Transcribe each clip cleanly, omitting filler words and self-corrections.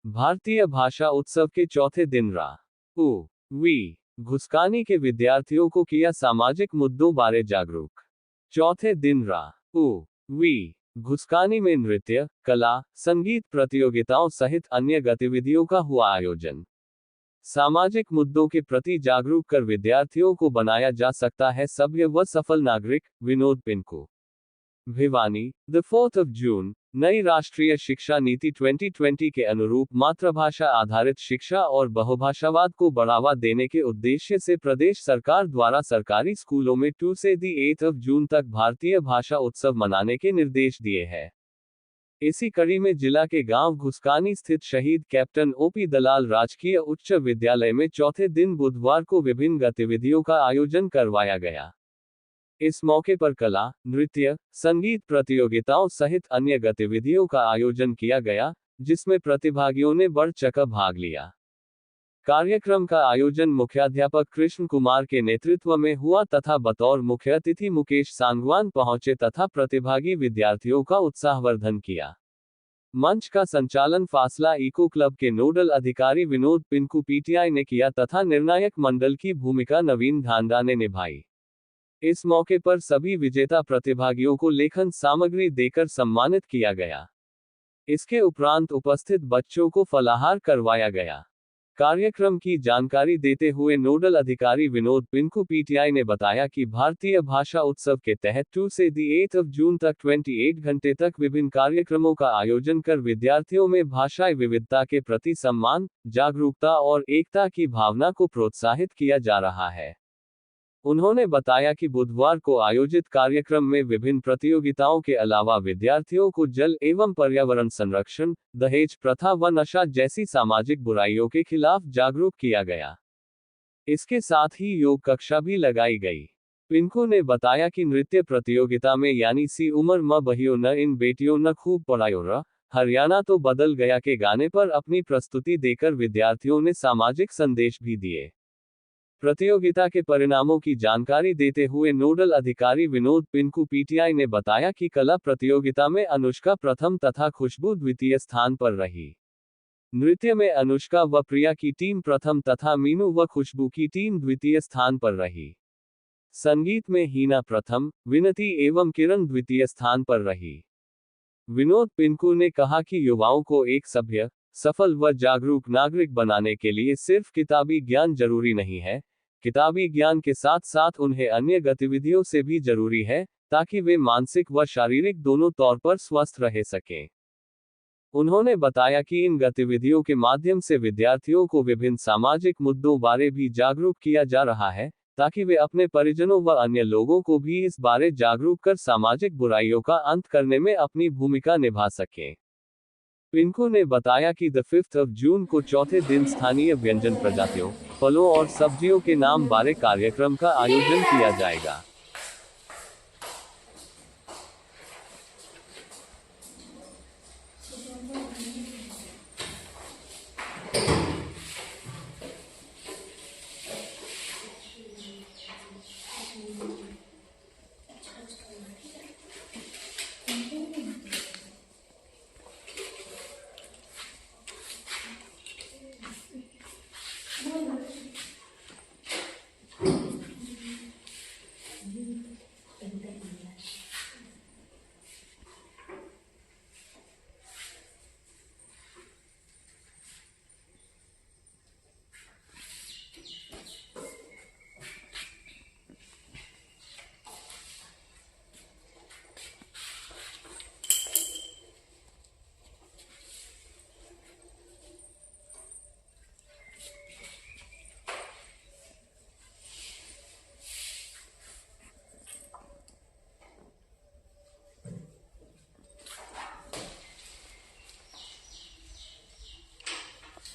भारतीय भाषा उत्सव के चौथे दिन घुस्कानी के विद्यार्थियों को किया सामाजिक मुद्दों बारे जागरूक। चौथे दिन घुस्कानी में नृत्य, कला, संगीत प्रतियोगिताओं सहित अन्य गतिविधियों का हुआ आयोजन। सामाजिक मुद्दों के प्रति जागरूक कर विद्यार्थियों को बनाया जा सकता है सभ्य व सफल नागरिक। विनोद पिंकू, भिवानी। द 4 जून नई राष्ट्रीय शिक्षा नीति 2020 के अनुरूप मातृभाषा आधारित शिक्षा और बहुभाषावाद को बढ़ावा देने के उद्देश्य से प्रदेश सरकार द्वारा सरकारी स्कूलों में 2 से 8 जून तक भारतीय भाषा उत्सव मनाने के निर्देश दिए हैं। इसी कड़ी में जिला के गांव घुस्कानी स्थित शहीद कैप्टन ओपी दलाल राजकीय उच्च विद्यालय में चौथे दिन बुधवार को विभिन्न गतिविधियों का आयोजन करवाया गया। इस मौके पर कला, नृत्य, संगीत प्रतियोगिताओं सहित अन्य गतिविधियों का आयोजन किया गया, जिसमें प्रतिभागियों ने बढ़ चढ़कर भाग लिया। कार्यक्रम का आयोजन मुख्याध्यापक कृष्ण कुमार के नेतृत्व में हुआ तथा बतौर मुख्य अतिथि मुकेश सांगवान पहुंचे तथा प्रतिभागी विद्यार्थियों का उत्साहवर्धन किया। मंच का संचालन फासला इको क्लब के नोडल अधिकारी विनोद पिंकू पीटीआई ने किया तथा निर्णायक मंडल की भूमिका नवीन ढांडा ने निभाई। इस मौके पर सभी विजेता प्रतिभागियों को लेखन सामग्री देकर सम्मानित किया गया। इसके उपरांत उपस्थित बच्चों को फलाहार करवाया गया। कार्यक्रम की जानकारी देते हुए नोडल अधिकारी विनोद पिंकू पीटीआई ने बताया कि भारतीय भाषा उत्सव के तहत 2 से 8 जून तक 28 घंटे तक विभिन्न कार्यक्रमों का आयोजन कर विद्यार्थियों में भाषाई विविधता के प्रति सम्मान, जागरूकता और एकता की भावना को प्रोत्साहित किया जा रहा है। उन्होंने बताया कि बुधवार को आयोजित कार्यक्रम में विभिन्न प्रतियोगिताओं के अलावा विद्यार्थियों को जल एवं पर्यावरण संरक्षण, दहेज प्रथा व नशा जैसी सामाजिक बुराइयों के खिलाफ जागरूक किया गया। इसके साथ ही योग कक्षा भी लगाई गई। पिंकू ने बताया कि नृत्य प्रतियोगिता में यानी सी उमर म बहियो न इन बेटियों न खूब पढ़ायो र हरियाणा तो बदल गया के गाने पर अपनी प्रस्तुति देकर विद्यार्थियों ने सामाजिक संदेश भी दिए। प्रतियोगिता के परिणामों की जानकारी देते हुए नोडल अधिकारी विनोद पिंकू पीटीआई ने बताया कि कला प्रतियोगिता में अनुष्का प्रथम तथा खुशबू द्वितीय स्थान पर रही। नृत्य में अनुष्का व प्रिया की टीम प्रथम तथा मीनू व खुशबू की टीम द्वितीय स्थान पर रही। संगीत में हीना प्रथम, विनती एवं किरण द्वितीय स्थान पर रही। विनोद पिंकू ने कहा कि युवाओं को एक सभ्य, सफल व जागरूक नागरिक बनाने के लिए सिर्फ किताबी ज्ञान जरूरी नहीं है, किताबी ज्ञान के साथ साथ उन्हें अन्य गतिविधियों से भी जरूरी है, ताकि वे मानसिक व शारीरिक दोनों तौर पर स्वस्थ रह सकें। उन्होंने बताया कि इन गतिविधियों के माध्यम से विद्यार्थियों को विभिन्न सामाजिक मुद्दों बारे भी जागरूक किया जा रहा है, ताकि वे अपने परिजनों व अन्य लोगों को भी इस बारे जागरूक कर सामाजिक बुराइयों का अंत करने में अपनी भूमिका निभा सकें। पिंकू ने बताया कि द 5 जून को चौथे दिन स्थानीय व्यंजन प्रजातियों, फलों और सब्जियों के नाम बारे कार्यक्रम का आयोजन किया जाएगा।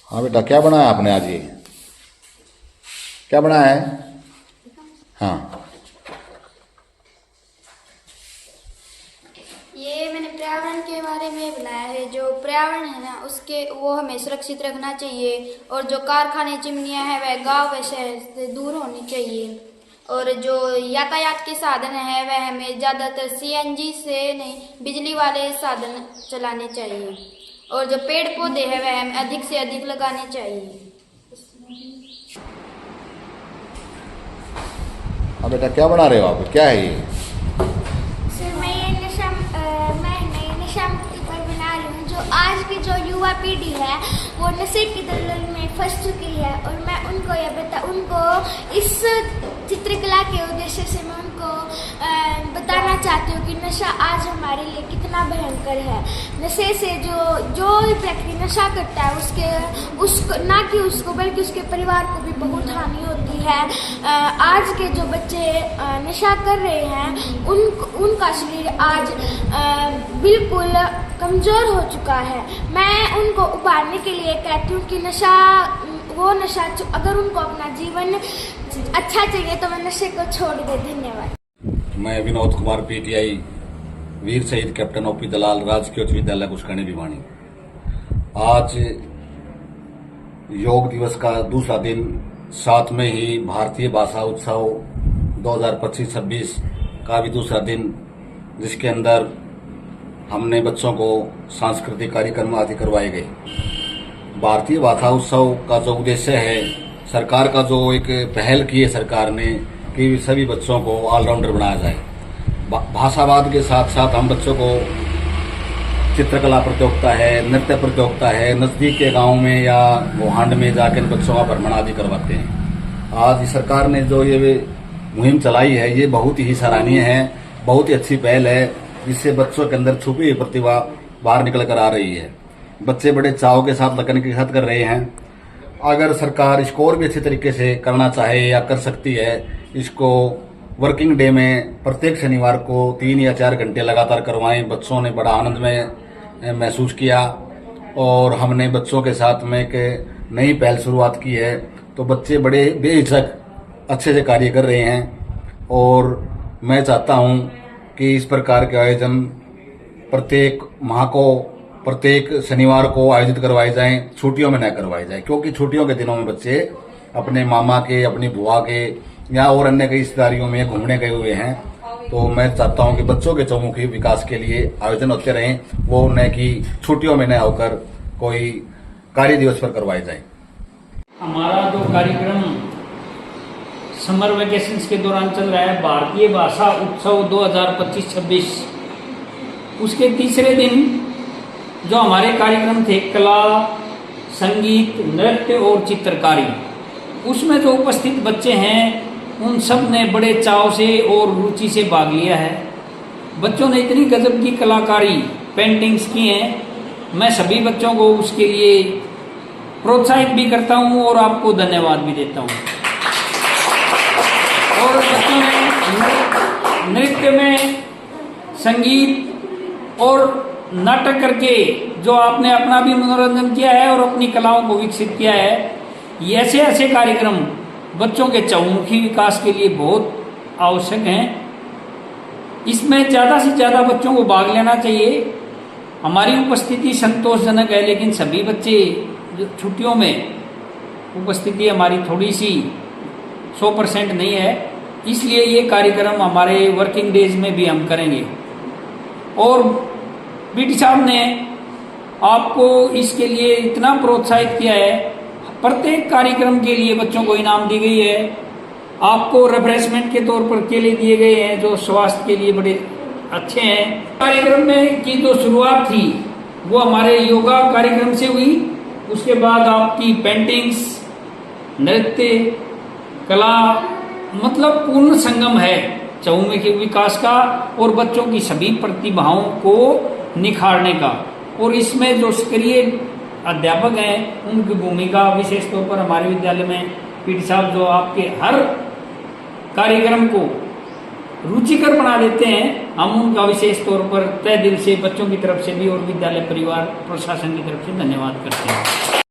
हाँ बेटा, क्या बनाया आपने आज? ये क्या बनाया है? हाँ, ये मैंने पर्यावरण के बारे में बनाया है। जो पर्यावरण है ना, उसके वो हमें सुरक्षित रखना चाहिए, और जो कारखाने चिमनियाँ हैं वह गांव व शहर से दूर होनी चाहिए, और जो यातायात के साधन है वह हमें ज़्यादातर सीएनजी से नहीं, बिजली वाले साधन चलाने चाहिए। और जो पेड़ पौधे हैं वह हमें अधिक से अधिक लगाने चाहिए। अब बेटा क्या बना रहे हो आप, क्या है ये? सर मैं नशा मुक्ति पर बना रही हूँ। जो आज की जो युवा पीढ़ी है वो नशे की दलदल में फंस चुकी है, और मैं उनको इस चित्रकला के उद्देश्य से मैं उनको बताना चाहती हूँ कि नशा आज हमारे लिए कितना भयंकर है। नशे से जो व्यक्ति नशा करता है उसको ना कि उसको बल्कि उसके परिवार को भी बहुत हानि होती है। आज के जो बच्चे नशा कर रहे हैं उनका शरीर आज बिल्कुल कमज़ोर हो चुका है। मैं उनको उबारने के लिए कहती हूँ कि नशा अगर उनको अपना जीवन अच्छा चाहिए तो वह नशे को छोड़ दे। धन्यवाद। मैं विनोद कुमार पीटीआई वीर शहीद कैप्टन ओपी दलाल राजकीय उच्च विद्यालय कुशकर्णी भिवानी। आज योग दिवस का दूसरा दिन, साथ में ही भारतीय भाषा उत्सव 2025-26 का भी दूसरा दिन, जिसके अंदर हमने बच्चों को सांस्कृतिक कार्यक्रम आदि करवाए गए। भारतीय भाषा उत्सव का जो उद्देश्य है, सरकार का जो एक पहल की है सरकार ने कि सभी बच्चों को ऑलराउंडर बनाया जाए। भाषावाद के साथ साथ हम बच्चों को चित्रकला प्रतियोगिता है, नृत्य प्रतियोगिता है, नजदीक के गांव में या गोहांड में जाकर बच्चों का भ्रमण आदि करवाते हैं। आज सरकार ने जो ये मुहिम चलाई है ये बहुत ही सराहनीय है, बहुत ही अच्छी पहल है, जिससे बच्चों के अंदर छुपी हुई प्रतिभा बाहर निकल कर आ रही है। बच्चे बड़े चाव के साथ लगन के साथ कर रहे हैं। अगर सरकार इसको और भी अच्छे तरीके से करना चाहे या कर सकती है, इसको वर्किंग डे में प्रत्येक शनिवार को 3 या 4 घंटे लगातार करवाएं। बच्चों ने बड़ा आनंद में महसूस किया और हमने बच्चों के साथ में एक नई पहल शुरुआत की है, तो बच्चे बड़े बेहिचक अच्छे से कार्य कर रहे हैं। और मैं चाहता हूं कि इस प्रकार के आयोजन प्रत्येक माह को, प्रत्येक शनिवार को आयोजित करवाए जाएं, छुट्टियों में न करवाए जाएं, क्योंकि छुट्टियों के दिनों में बच्चे अपने मामा के, अपनी बुआ के या और अन्य कई रिश्तेदारियों में घूमने गए हुए हैं। तो मैं चाहता हूं कि बच्चों के चौमुखी विकास के लिए आयोजन होते रहें, वो न कि छुट्टियों में न होकर कोई कार्य दिवस पर करवाए जाए। हमारा जो कार्यक्रम समर वेकेशंस के दौरान चल रहा है, भारतीय भाषा उत्सव 2025-26, उसके तीसरे दिन जो हमारे कार्यक्रम थे कला, संगीत, नृत्य और चित्रकारी, उसमें जो उपस्थित बच्चे हैं उन सब ने बड़े चाव से और रुचि से भाग लिया है। बच्चों ने इतनी गजब की कलाकारी, पेंटिंग्स की हैं, मैं सभी बच्चों को उसके लिए प्रोत्साहित भी करता हूं और आपको धन्यवाद भी देता हूं। और बच्चों ने नृत्य में, संगीत और नाटक करके जो आपने अपना भी मनोरंजन किया है और अपनी कलाओं को विकसित किया है, ऐसे ऐसे कार्यक्रम बच्चों के चहुमुखी विकास के लिए बहुत आवश्यक हैं। इसमें ज़्यादा से ज़्यादा बच्चों को भाग लेना चाहिए। हमारी उपस्थिति संतोषजनक है, लेकिन सभी बच्चे जो छुट्टियों में उपस्थिति हमारी थोड़ी सी 100% नहीं है, इसलिए ये कार्यक्रम हमारे वर्किंग डेज में भी हम करेंगे। और पीटी साहब ने आपको इसके लिए इतना प्रोत्साहित किया है, प्रत्येक कार्यक्रम के लिए बच्चों को इनाम दी गई है। आपको रिफ्रेशमेंट के तौर पर केले दिए गए हैं जो स्वास्थ्य के लिए बड़े अच्छे हैं। कार्यक्रम में की जो शुरुआत थी वो हमारे योगा कार्यक्रम से हुई, उसके बाद आपकी पेंटिंग्स, नृत्य, कला, मतलब पूर्ण संगम है चहुमुखी विकास का और बच्चों की सभी प्रतिभाओं को निखारने का। और इसमें जो सक्रिय अध्यापक हैं उनकी भूमिका विशेष तौर पर हमारे विद्यालय में पीटी साहब जो आपके हर कार्यक्रम को रुचिकर बना देते हैं, हम उनका विशेष तौर पर तहे दिल से बच्चों की तरफ से भी और विद्यालय परिवार प्रशासन की तरफ से धन्यवाद करते हैं।